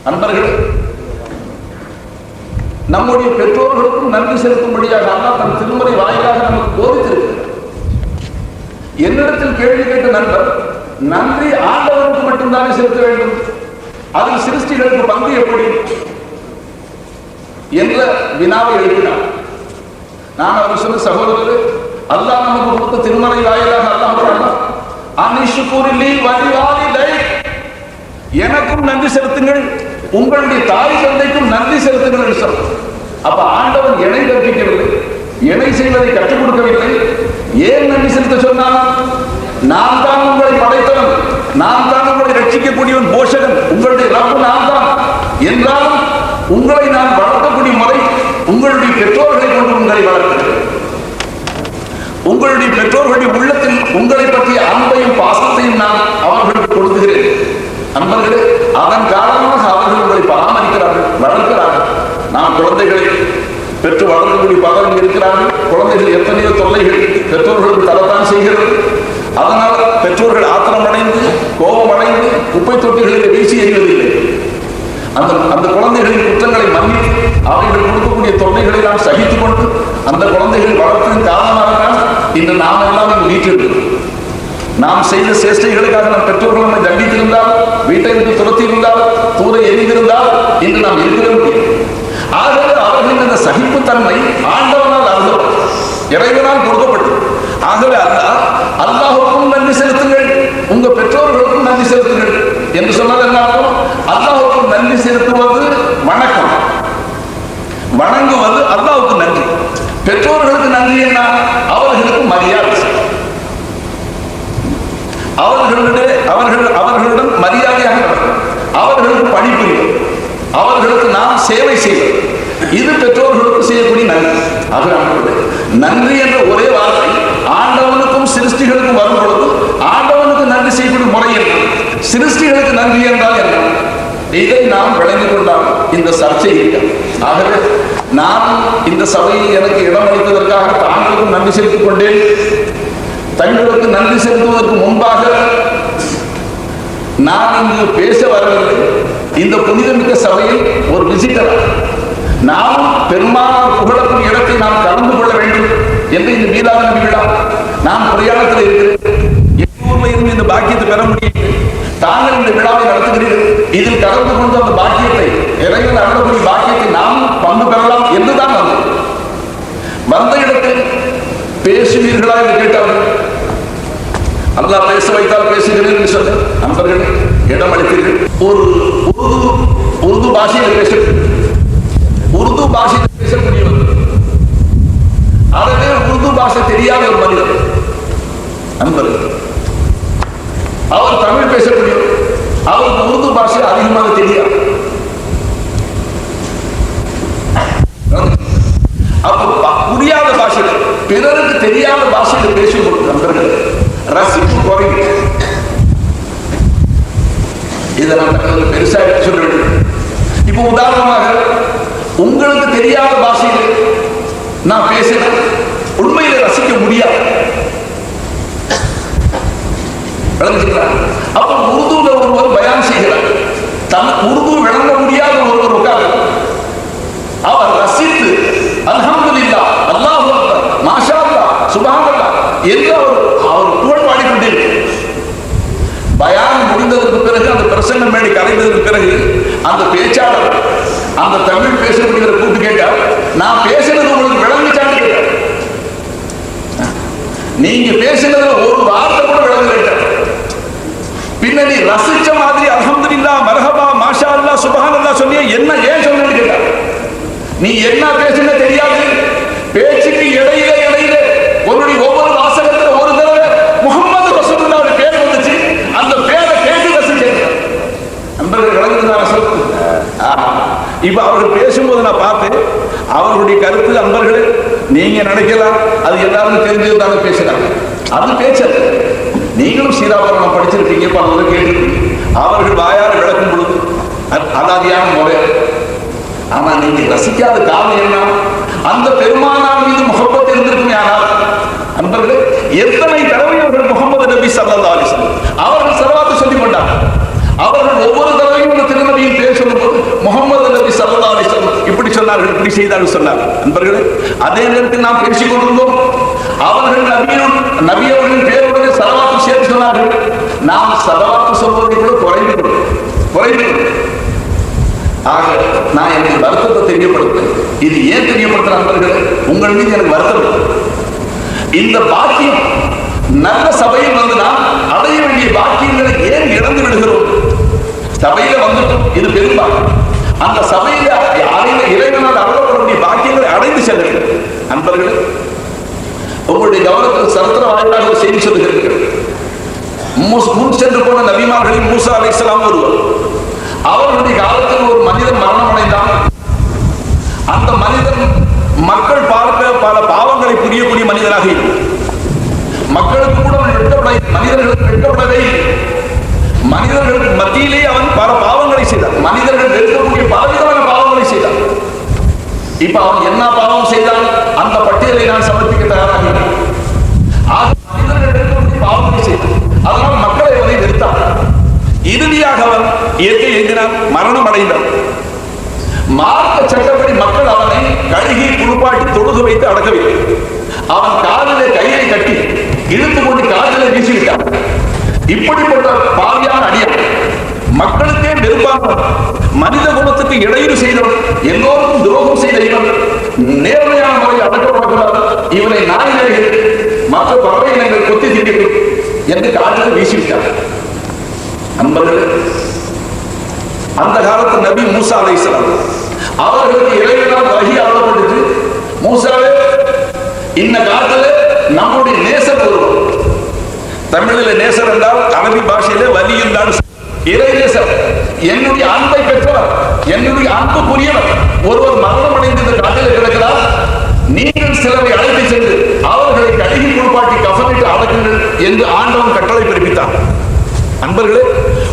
அன்பர்கள், நம்முடைய பெற்றோர்களுக்கும் நன்றி செலுத்தும்படியாக அல்லாஹ் தன் திருமறை வாயிலாக நமக்கு போதித்திருக்கிறார். என்னிடத்தில் கேள்வி கேட்ட நண்பர், நன்றி ஆண்டவனுக்கு மட்டும்தானே செலுத்த வேண்டும், அதில் சிருஷ்டிகளுக்கு பங்கு எப்படி என்ற வினாவை எழுப்பினார். நான் அவர் சொன்ன சகோதரர், அல்லாஹ் நமக்கு கொடுத்த திருமறை வாயிலாக அல்லாஹ் அனிஷுகுரிலி வலிவாலிதை, எனக்கும் நன்றி செலுத்துங்கள், உங்களுடைய தாய் தந்தைக்கும் நன்றி செலுத்துங்கள் என்று சொன்னார். அப்ப ஆண்டவன் இணை கற்பிக்கவில்லை, இணை செய்வதை கற்றுக் கொடுக்கவில்லை. ஏன் நன்றி செலுத்த சொன்னான்? நான் தான் உங்களை படைத்தவன், நான் தான் உங்களை ரட்சிக்கக்கூடியவன், போஷகன், உங்களுடைய ரப்பு நான் தான் என்றாலும் உங்களை நான் வளர்க்கக்கூடிய முறை உங்களுடைய பெற்றோர்களை கொண்டு உங்களை வளர்க்கிறேன். உங்களுடைய பெற்றோர்களுடைய உள்ளத்தில் உங்களை பற்றிய அன்பையும் பாசத்தையும் நான் அவர்களுக்கு கொடுத்துகிறேன். அன்பர்களே, அதன் காரணமாக அவர்கள் உங்களை பராமரிக்கிறார்கள், வளர்க்கிறார்கள். நாம் குழந்தைகளை பெற்று வளர்க்கக்கூடிய பலரும் இருக்கிறார்கள். குழந்தைகள் எத்தனையோ தொல்லைகள் பெற்றோர்களுக்கு தரத்தான் செய்கிறது. அதனால் பெற்றோர்கள் ஆத்திரம் அடைந்து கோபம் அடைந்து குப்பை தொட்டிகளில் வீசி எறிவதில்லை. அந்த குழந்தைகளின் குற்றங்களை மன்னித்து அவர்கள் கொடுக்கக்கூடிய தொல்லைகளை நாம் சகித்துக் கொண்டு அந்த குழந்தைகள் வளர்த்ததின் காரணமாகத்தான் இன்று நாம் எல்லாம் இங்கு வீட்டிருக்கிறோம். நாம் செய்த சேஷ்டைகளுக்காக நம் பெற்றோர்கள் நம்மை தண்டித்திருந்தால், வீட்டை விட்டு துரத்தி இருந்தால், தூர எரிந்திருந்தால் இன்று நாம் இருக்கிற முடியும். ஆகவே அவர்களின் இந்த சகிப்புத்தன்மை ஆண்டவனால் அருள் இறைவனால் கொடுக்கப்பட்டது. ஆகவே அல்லாஹுக்கும் நன்றி செலுத்துங்கள், உங்க பெற்றோர்களுக்கும் நன்றி செலுத்துங்கள் என்று சொன்னது என்ன அர்த்தம்? அல்லாஹுக்கும் நன்றி செலுத்துவது வணக்கம், வணங்குவது அல்லாஹுக்கு நன்றி. பெற்றோர்களுக்கு நன்றி என்ன? அவர்களுக்கு மரியாதை, அவர்களுடன் மரியாதையாக நடக்கும், அவர்களுக்கு பணிபுரியும், அவர்களுக்கு நாம் சேவை செய்வது, இது பெற்றோர்களுக்கு செய்யக்கூடிய நன்றி. ஆகவே நன்றி என்ற ஒரே வார்த்தை ஆண்டவனுக்கும் சிருஷ்டிகளுக்கும் வரும் பொழுது ஆண்டவனுக்கு நன்றி செய்யக்கூடிய முறை என்ன, சிருஷ்டிகளுக்கு நன்றி என்றால் என்ன, இதை நாம் விளங்கிக் கொண்டால் இந்த சர்ச்சை இல்லை. ஆகவே நான் இந்த சபையை எனக்கு இடமளித்ததற்காக தாங்களுக்கும் நன்றி செலுத்திக் கொண்டேன். தங்களுக்கு நன்றி செலுத்துவதற்கு முன்பாக நான் இங்கு பேச வரவில்லை. இந்த புனிதமிக்க சபையில் ஒரு விசிட்டர், நாம் பெருமானார் புகழக்கூடிய இடத்தை நாம் கலந்து கொள்ள வேண்டும் என்று இந்த மீதான விழா நான் பிரயாணத்தில் இருக்கிறேன். எங்கூர்ல இருந்து இந்த பாக்கியத்தை பெற முடியும். தாங்கள் இந்த விழாவை நடத்துகிறீர்கள், இதில் கலந்து கொண்டு அந்த பாக்கியத்தை இறைவன் அருளக்கூடிய பாக்கியத்தை நாம் பங்கு பெறலாம் என்றுதான் வந்த இடத்தில் பேசுவீர்களா என்று கேட்டார்கள். அல்லாஹ் பேச வைத்தால் பேசுகிறேன் என்று சொல்ல நண்பர்கள் இடம் அளித்தீர்கள். ஒரு உருது பாஷையில் பேசக்கூடியவர், அதே உருது பாஷை தெரியாத ஒரு மனிதர் நண்பர்கள், அவர் தமிழ் பேசக்கூடியவர், அவருக்கு உருது பாஷை அதிகமாக தெரியாது. புரியாத பாஷையில், பிறருக்கு தெரியாத பாஷையில் பேசும் நண்பர்கள் ரசிப்பு குறையும். இதை நான் பெருசாக சொல்ல வேண்டும். இப்போ உதாரணமாக உங்களுக்கு தெரியாத பாஷையில் நான் பேசுகிறேன், உண்மையில ரசிக்க முடியாது. அப்ப உருதுல ஒருவர் பயான் செய்கிறார், உருது விளங்க முடியாத ஒருவர் உட்கார்ந்து அவர் ரசித்து அல்ஹம்துலில்லாஹ், அல்லாஹு அக்பர், மாஷா அல்லாஹ், சுப்ஹானல்லாஹ் என்று அவர் புகழ் பாடிக்கொண்டிருக்கிறார். பயான் முடிந்ததற்கு பிறகு, அந்த பிரசங்கம் மேடை கலைந்ததற்கு பிறகு அந்த பேச்சாளர் அந்த தமிழ் பேசக்கூடியவரை கூப்பிட்டு கேட்டார், நான் பேசுறது உங்களுக்கு விளங்கிச்சான்னு கேட்டார். நீங்க பேசுனதுல ஒரு வார்த்தை கூட விளங்கல. பின்னாடி ரசிச்ச மாதிரி அல்ஹம்துலில்லாஹ், மர்ஹபா, மாஷா அல்லாஹ், சுப்ஹானல்லாஹ் சொன்னியே, என்ன ஏன் சொன்னேன்னு கேட்டார். நீ என்ன பேசுன தெரியாது, பேச்சுக்கு இடையில உன்னுடைய ஒவ்வொரு வாசகத்துல ஒரு தடவை முஹம்மது ரசூலுல்லாஹ்வுடைய பேர் வந்துச்சு, அந்த பேரை கேட்டு ரசிச்சேன். நண்பர்கள் விளங்குதுதான் சொல்லுங்க. இப்ப அவர்கள் பேசும்போது நான் பார்த்தேன், அவர்களுடைய கருத்து நண்பர்களே நீங்க நினைக்கலாம் அது எல்லாரும் தெரிஞ்சதுதான பேசுறாங்க, அது பேச்சது. நீங்களும் சீராபரணம் படிச்சிருக்கீங்க, பல கேட்டிருக்கீங்க. அவர்கள் வாயார விளக்கும் பொழுது அலாதியான முறை. ஆனா நீங்க ரசிக்காத காரணம் என்ன? அந்த பெருமானார் மீது முஹப்பத் இருந்திருக்குமே. ஆனால் நண்பர்களே, எத்தனை தடவை அவர்கள் முஹம்மது நபி ஸல்லல்லாஹு அலைஹி வஸல்லம் அவர்கள் ஸலவாத் சொல்லி கொண்டார்கள். அவர்கள் ஒவ்வொரு தடவையும் இந்த திருநபியின் பேர் சொல்லும்போது உதவி செய்தார்கள் சொன்னார். நண்பர்களே, அதே நேரத்தில் நாம் பேசிக் கொண்டிருந்தோம், அவர்கள் நபி அவர்களின் பேருடைய சலவாத்து சேர்த்து சொன்னார்கள். நாம் சலவாத்து சொல்வதை கூட குறைந்து ஆக நான் எனக்கு வருத்தத்தை தெரியப்படுத்தேன். இது ஏன் தெரியப்படுத்த நண்பர்களே, உங்கள் மீது எனக்கு வருத்தம். இந்த பாக்கியம் நல்ல சபையில் வந்து நாம் அடைய வேண்டிய பாக்கியங்களை ஏன் இழந்து விடுகிறோம்? சபையில வந்துட்டோம், இது பெரும்பாலும் அந்த சபையில இறைவனால் அருளப்படக்கூடிய பாக்கியங்களை அடைந்து செல்லுங்கள். நண்பர்களே, உங்களுடைய கவனத்தில் சரித்திர வாயிலாக செய்தி சொல்லுகிறீர்கள். முன் சென்று போன நபிமார்களில் மூசா அலைஹிஸ்ஸலாம் ஒருவர். அவர்களுடைய காலத்தில் ஒரு மனிதன் மரணம் அடைந்தான். அந்த மனிதன் மக்கள் பார்க்க பல பாவங்களை புரியக்கூடிய மனிதனாக இருக்கும். மக்களுக்கு கூட மனிதர்களுக்கு வெட்கப்படவே இல்லை. மனிதர்களுக்கு மத்தியிலே அவன் பல பாவங்களை செய்தான். மனிதர்கள் வெறுக்கக்கூடிய பலவிதமான பாவங்களை செய்தான். இப்ப அவன் என்ன பாவம் செய்தான், அந்த பட்டியலை நான் சமர்ப்பிக்க தயாராக மனிதர்கள் வெறுக்கக்கூடிய பாவங்களை செய்தான். அதனால் மக்களை அவனை வெறுத்தான். இறுதியாக அவன் இயற்கை எழுதினான், மரணம் அடைந்தான். மார்க்க சட்டப்படி மக்கள் அவனை கழுகி குளிப்பாட்டி தொழுது வைத்து அடக்கவில்லை. அவன் காலிலே கையை கட்டி இழுத்து கொண்டு காற்றிலே வீசிவிட்டான். இப்படிப்பட்ட பாவியான அடியான், மக்களுக்கே வெறுப்பான, மனித குலத்துக்கு இடையூறு செய்தவன், எல்லோருக்கும் துரோகம் செய்த இவன் நேர்மையான முறையில் அடக்கப்படக்கூடாது, இவனை நாய்கள் மற்ற பறவை இனங்கள் கொத்தி திரிக்கும் என்று காற்றில் வீசிவிட்டார். நண்பர்களே, அந்த காலத்து நபி மூசா அலைஹிஸ்ஸலாம் அவர்களுக்கு இறைவனால் வஹி அருளப்பட்டது. மூசாவே, இந்த காலத்துல நம்முடைய நேசர் ஒருவர், தமிழில் நேசர் என்றால் அரபி பாஷையிலே வலி என்றால் இறை நேசர், என்னுடைய அன்பை பெற்றவர், என்னுடைய அன்புக்குரியவர் ஒருவர் மரணம் அடைந்து இந்த காட்டில் கிடக்கிறார். நீங்கள் சிலரை அழைத்து சென்று அவர்களை கழுகி குளிப்பாட்டி கஃனிட்டு அடக்குங்கள் என்று ஆண்டவன் கட்டளை பிறப்பித்தார். அன்பர்களே,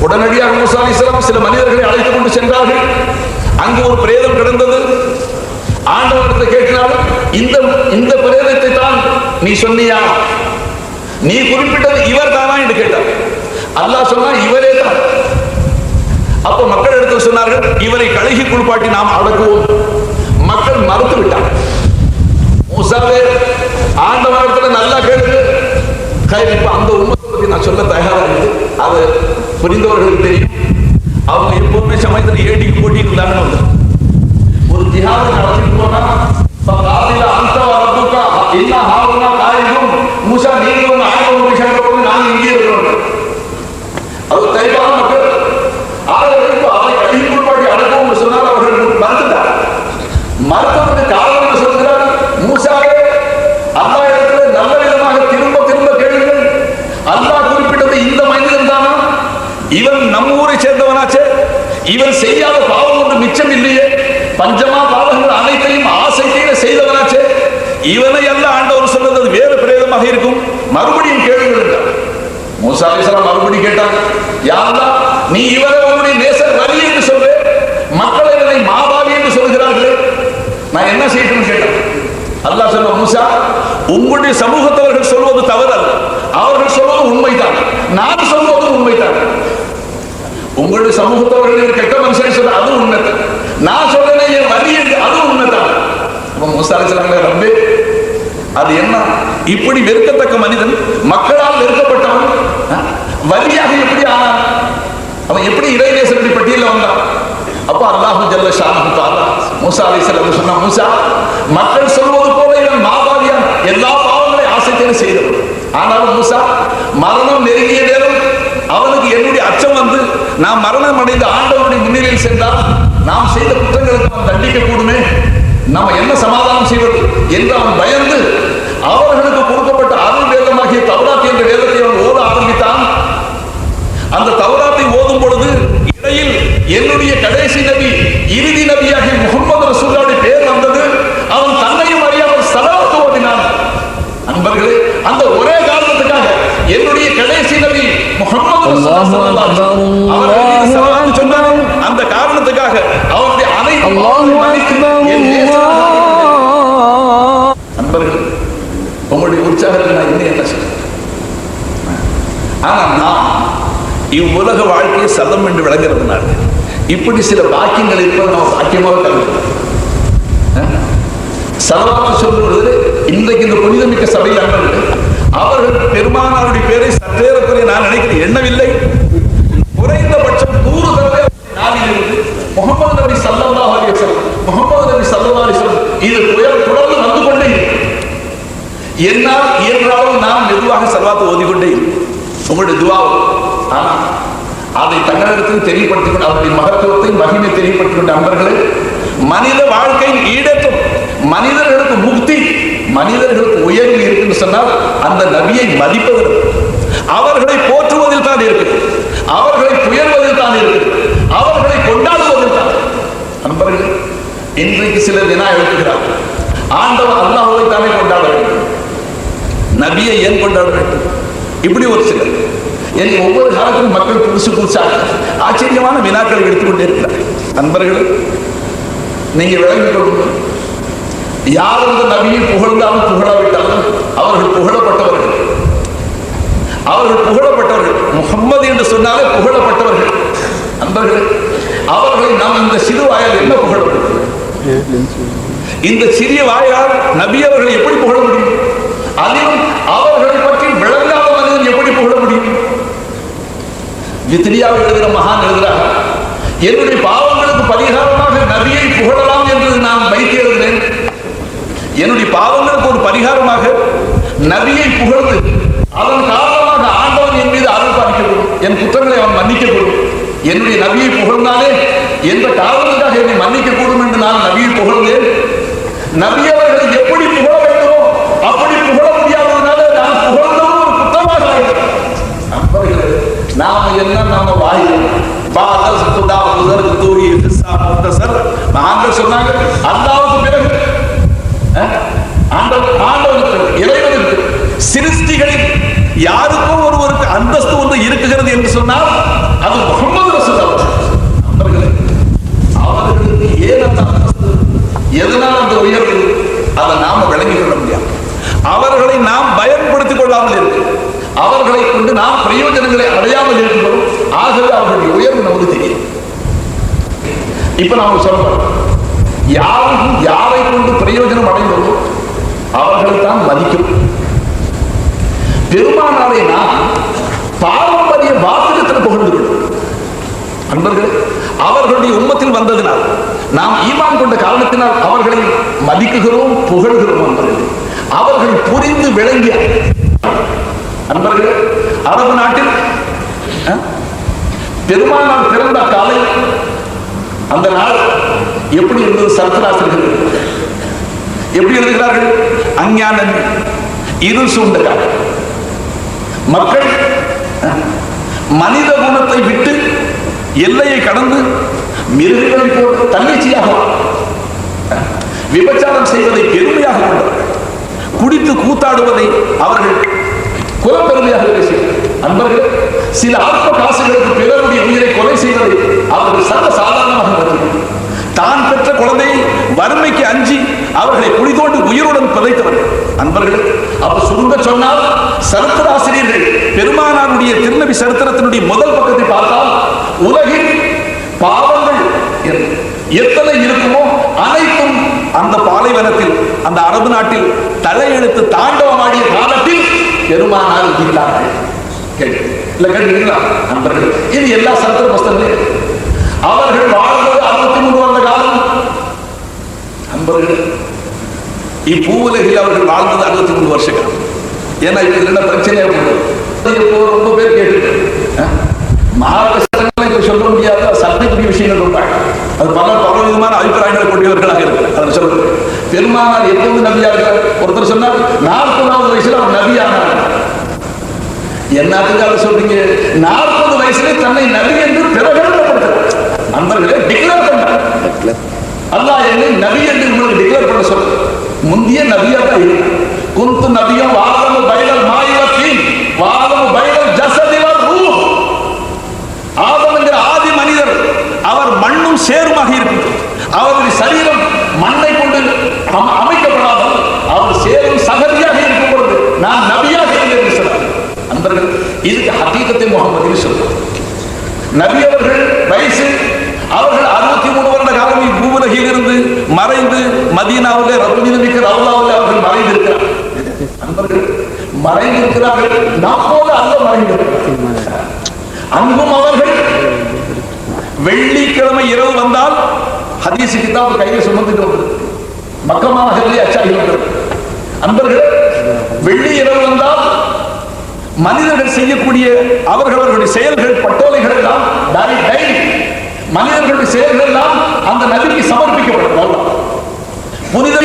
உடனடியாக மூசா அலைஹிஸ்ஸலாம் சில மனிதர்களை அழைத்துக் கொண்டு சென்றார்கள். அங்கு ஒரு பிரேதம் கிடந்தது. ஆண்டவனிடத்தை கேட்கிறார், இந்த பிரேதத்தை தான் நீ சொன்னியா, நீ குறிப்பிட்டது இவர் தானா என்று கேட்டார். அல்லாஹ் சொன்னா இவரே தான். அப்ப மக்கள் எடுத்து சொன்னார்கள், இவரை கழுகி குளிப்பாட்டி நாம் அடக்குவோம். மக்கள் மறுத்து விட்டார். மூசாவே, ஆண்டவனிடத்துல நல்லா கேட்டு, இப்ப அந்த உம்மத்தை பத்தி நான் சொல்ல தயாராக இருக்கு. அது புரிந்தவர்களுக்கு தெரியும். அவங்க எப்போதுமே சமயத்தில் ஏடிக்கு போட்டிட்டு இருந்தாங்கன்னு வந்து ஒரு ஜிஹாதை நடத்திட்டு போனா அந்த வரதுக்கா என்ன ஆகுனா காரியம் மூசா நீங்க ஒன்று ஆயிரம் விஷயம் நாங்க இங்கே இருக்கிறோம். அது தைப்பான மக்கள் அதை கழுவி குளிப்பாட்டி அடக்கவும் சொன்னால் அவர்கள் மறுத்துட்டார். மறுத்ததுக்கு காரணம் சொல்கிறார், மூசாவே அல்லா இடத்துல நல்ல விதமாக திரும்ப கேளுங்கள். அல்லாஹ் குறிப்பிட்டது இந்த மனிதன் தானா? இவன் நம்ம ஊரை சேர்ந்தவனாச்சே, இவன் செய்யாத பாவம் ஒன்று மிச்சம் இல்லையே, பஞ்சமா பாவங்கள் அனைத்தையும் ஆசை தீர செய்தவனாச்சே, இவனை அல்ல ஆண்டவர் சொன்னது வேறு பிரேதமாக இருக்கும், மறுபடியும் கேளுங்கள் என்றார். மூசா அலைஹிஸ்ஸலாம் மறுபடியும் கேட்டாங்க, யா அல்லாஹ், நீ இவரை உன்னுடைய நேசர் வலி என்று சொல்ற, மக்களை இவனை மாபாவி என்று சொல்கிறார்களே, நான் என்ன செய்யணும் கேட்டேன். அல்லாஹ் சொன்ன, மூசா, உங்களுடைய சமூகத்தவர்கள் சொல்வது தவறு அல்ல, அவர்கள் சொல்வது உண்மைதான், நான் சொல்வது உண்மைதான். உங்களுடைய சமூகத்தவர்கள் கெட்ட மனுஷன் சொல்ற அது உண்மைதான், நான் சொல்றேன் என் வலி என்று அது உண்மைதான். மூசா அலைஹிஸ்ஸலாம், ரப்பே, அது என்ன இப்படி வெறுக்கத்தக்க மனிதன், மக்களால் வெறுக்கப்பட்டவன், வலியாக எப்படி ஆனான்? அவன் எப்படி இறைநேசனுடைய பட்டியலில் வந்தான்? அப்ப அல்லாஹு ஜல்ல ஷானஹு தஆலா மூசா அலைஹிஸ்ஸலாம் சொன்னா, மூசா, மக்கள் சொல்வது போல இவன் மாபாவியான், எல்லா பாவங்களையும் ஆசைத்தேன் செய்தவன். ஆனாலும் மூசா, மரணம் நெருங்கிய நேரம் அவனுக்கு என்னுடைய அச்சம் வந்து நாம் மரணம் அடைந்த ஆண்டவனுடைய முன்னிலையில் சென்றால் நாம் செய்த குற்றங்களுக்கு அவன் தண்டிக்க கூடுமே, நம்ம என்ன சமாதானம் செய்வது என்று அவன் பயந்து அவர்களுக்கு கொடுக்கப்பட்ட அருள் வேதமாகிய தௌராத் என்ற வேதத்தை அவன் ஓத ஆரம்பித்தான். அந்த தௌராத்தை ஓதும் பொழுது இடையில் என்னுடைய கடைசி நபி, இறுதி நபியாகிய முஹம்மது ரசூலுல்லாஹ்வுடைய பேர் வந்தது. அவன் தன்னையும் அறியாமல் ஸலவாத் ஓதினான். அன்பர்களே, அந்த ஒரே காரணத்துக்காக என்னுடைய கடைசி நபி முஹம்மது ரசூலுல்லாஹ் சொன்னான். அந்த காரணத்துக்காக அவருடைய அனைத்து அன்பர்கள், உங்களுடைய உற்சாகத்தில் நான் இன்னும் என்ன சொல்றேன்? ஆனா நான் இவ்வுலக வாழ்க்கையை சதம் என்று விளங்குறதுனால இப்படி சில வாக்கியங்கள் இருப்பது நம்ம வாக்கியமாக கருதுகிறோம். ஸலவாத்து சொல்லுவது இன்றைக்கு இந்த புனிதமிக்க சபையில் அன்பர்கள் அவர்கள் பெருமானாருடைய பேரை சற்றேறக்குறைய நான் நினைக்கிறேன் எண்ணவில்லை, குறைந்தபட்சம் 100 தடவை நாளிலிருந்து முஹம்மது நபி ஸல்லல்லாஹு அலைஹி வஸல்லம், முஹம்மது நபி ஸல்லல்லாஹு அலைஹி வஸல்லம் இது தொடர்ந்து வந்து கொண்டே என்னால் இயன்றாலும் நான் மெதுவாக ஸலவாத் ஓதிக்கொண்டே உங்களுடைய துஆவும். ஆனால் அதை தங்களிடத்தில் தெரியப்படுத்திக் கொண்டு அவருடைய மகத்துவத்தை மகிமை தெரியப்படுத்திக் கொண்ட அன்பர்களே, மனித வாழ்க்கையின் ஈடேற்றம், மனிதர்களுக்கு முக்தி, மனிதர்களுக்கு உயர்வு இருக்குன்னு சொன்னால் அந்த நபியை மதிப்பதில், அவர்களை போற்றுவதில் தான் இருக்குது, அவர்களை புயர்வதில் தான் இருக்குது, அவர்களை கொண்டாடுவதில் தான். நண்பர்கள், இன்றைக்கு சிலர் வினா எழுதுகிறார், ஆண்டவர் அல்லாஹ்வை தானே கொண்டாட வேண்டும், நபியை ஏன் கொண்டாட வேண்டும்? இப்படி ஒரு சிலர் எனக்கு ஒவ்வொரு காலத்திலும் மக்கள் புதுசு புதுசாக ஆச்சரியமான வினாக்களை எடுத்துக்கொண்டே இருக்கிறார். நண்பர்கள், நீங்க விளங்கிக் கொள்ளுங்கள், யார் அந்த நபியை புகழ்ந்தாலும் புகழாவிட்டாலும் அவர்கள் புகழப்பட்டவர்கள், அவர்கள் புகழப்பட்டவர்கள். முஹம்மது என்று சொன்னாலே புகழப்பட்டவர்கள். நண்பர்கள், அவர்களை நாம் இந்த சிறு வாயால் என்ன புகழ முடியும்? இந்த சிறிய வாயால் நபி அவர்களை எப்படி புகழ முடியும்? அதிலும் அவர்களை பற்றி விளங்காத மனிதன் எப்படி புகழ முடியும்? வித்ரியாவை எழுதுகிற மகான் எழுதுகிறார், என்னுடைய பாவங்களுக்கு பரிகாரமாக நபியை புகழலாம் என்று நான் வைத்து எழுதினேன். என்னுடைய பாவங்களுக்கு ஒரு பரிகாரமாக நபியை புகழ்ந்து அதன் காரணமாக ஆண்டவன் என் மீது அருள் பாலிக்கப்படும், என் குற்றங்களை அவன் மன்னிக்கப்படும். என்னுடைய நபியை புகழ்ந்தாலே எந்த காரணத்துக்காக என்னை மன்னிக்கக்கூடும் என்று நான் நபியை புகழ்ந்தேன். நபி அவர்களை எப்படி புகழ வேண்டுமோ அப்படி புகழ முடியாததுனால நான் புகழ்ந்ததும் ஒரு குற்றமாக நாம என்ன நம்ம வாயில் சொன்னாங்க. அல்லாஹ்வுக்கு பிறகு இறைவனுக்கு சிருஷ்டிகளில் யாருக்கும் ஒருவருக்கு அந்தஸ்து ஒன்று இருக்குகிறது என்று சொன்னால் அது முஹம்மது ரசூலுல்லாஹ். அவர்களுக்கு ஏன் அந்த அந்தஸ்து, எதனால் அந்த உயர்வு, அதை நாம விளங்கிக் கொள்ள முடியாது. அவர்களை நாம் பயன்படுத்திக் கொள்ளாமல் இருக்கு, அவர்களை கொண்டு நாம் பிரயோஜனங்களை அடையாமல் இருக்கிறோம். ஆகவே அவர்களுடைய உயர்வு நமக்கு தெரியும். இப்ப நாம சொல்றோம், யாரும் யாரை கொண்டு பிரயோஜனம் அடைந்தோமோ அவர்களை தான் மதிக்கும். பெருமானாரை நாம் பாரம்பரிய வாசகத்தில் புகழ்ந்துள்ளோம். அன்பர்கள், அவர்களுடைய உம்மத்தில் வந்ததினால் நாம் ஈமான் கொண்ட காரணத்தினால் அவர்களை மதிக்குகிறோம், புகழ்கிறோம். அன்பர்கள், அவர்கள் புரிந்து விளங்கிய அன்பர்கள், அரபு நாட்டில் பெருமானார் பிறந்த காலை அந்த நாள் எப்படி இருந்தது? சரித்திராசிரியர்கள் எப்படி எழுதுகிறார்கள்? அஞ்ஞானம் இருள் சூழ்ந்த காலம், மக்கள் மனித குணத்தை விட்டு எல்லையை கடந்து மிருகங்களை போட்டு தன்னிச்சையாக விபச்சாரம் செய்வதை பெருமையாக கொண்டவர்கள், குடித்து கூத்தாடுவதை அவர்கள் குலப்பெருமையாக பேசினார்கள். அன்பர்கள், சில ஆத்ம காசுகளுக்கு பிறருடைய உயிரை கொலை செய்வதை அவர்கள் சர்வ சாதாரணமாக கருதுகிறார்கள். தான் பெற்ற குழந்தையை வறுமைக்கு அஞ்சி அவர்களை குழி தோண்டி உயிருடன் புதைத்தவர்கள். அன்பர்கள், அப்ப சுருங்க சொன்னால் சரித்திராசிரியர்கள் பெருமானாருடைய திருநபி சரித்திரத்தினுடைய முதல் பக்கத்தை பார்த்தால் உலகில் பாவங்கள் எத்தனை இருக்குமோ அனைத்தும் அந்த பாலைவனத்தில், அந்த அரபு நாட்டில் தலையெழுத்து தாண்டவமாடிய காலத்தில் பெருமானார் இருக்கிறார்கள். கேட்டீங்களா நண்பர்கள்? இது எல்லா சரித்திர புஸ்தகங்களும் அவர்கள் வாழ்ந்தது 63 வருட காலம். நண்பர்கள், இப்பூவுலகில் அவர்கள் வாழ்ந்தது 63 வருஷ காலம். ஏன்னா இது என்ன பிரச்சனையா ரொம்ப பேர் கேட்டு மகாராஷ்டிரங்களை சொல்ல முடியாத சட்டக்கூடிய விஷயங்கள் ரொம்ப அது பல விதமான அபிப்பிராயங்களை கொண்டவர்களாக இருக்கு. அதை சொல்றது பெருமானார் எப்போது நபியாக ஒருத்தர் சொன்னார் 40வது வயசுல அவர் நபியானார். என்னத்துக்கு அதை சொல்றீங்க? 40 வயசுல தன்னை நபி என்று பிரகடனப்படுத்துறார். அன்பர்களே, டிக்ளேர் பண்ணார். அல்லாஹ் என்னை நபி என்று உங்களுக்கு டிக்ளேர் பண்ண சொல்ல முந்திய நபியா தான் இருக்கு. குந்து நபியும் வாதமு பைனல் மாயி வத்தீன் வாதமு பைனல் ஜஸதி வல் ரூஹ். ஆதம் என்கிற ஆதி மனிதர் அவர் மண்ணும் சேருமாக இருக்கிறது. அவருடைய சரீரம் மண்ணை கொண்டு அமைக்கப்படாமல் அவர் சேரும் சகதியாக இருக்கும் பொழுது நான் நபியாக இருந்தேன் என்று சொன்னார். அன்பர்கள், இதுக்கு ஹகீகத்தை முஹம்மது சொல்றார். நபி அவர்கள் வயசு அவர்கள் 63 வருட காலம் பூவுலகில் இருந்து மறைந்து மதீனாவிலே ரப்புமிக்க மறைந்திருக்கிறார்கள். நாம் போல அல்ல மறைந்திருக்கிறார்கள். அங்கும் அவர்கள் வெள்ளிக்கிழமை இரவு வந்தால் ஹதீஸ் கிதாப் கையில் சுமந்துட்டு வந்தது. மக்கமா நகரிலே அச்சாகி வந்தது. அன்பர்கள், வெள்ளி இரவு வந்தால் மனிதர்கள் செய்யக்கூடிய அவர்களுடைய செயல்கள், பட்டோலைகள் எல்லாம் மனிதர்களுடைய செயல்கள் எல்லாம் அந்த நபிக்கு சமர்ப்பிக்கப்பட்டது. புனித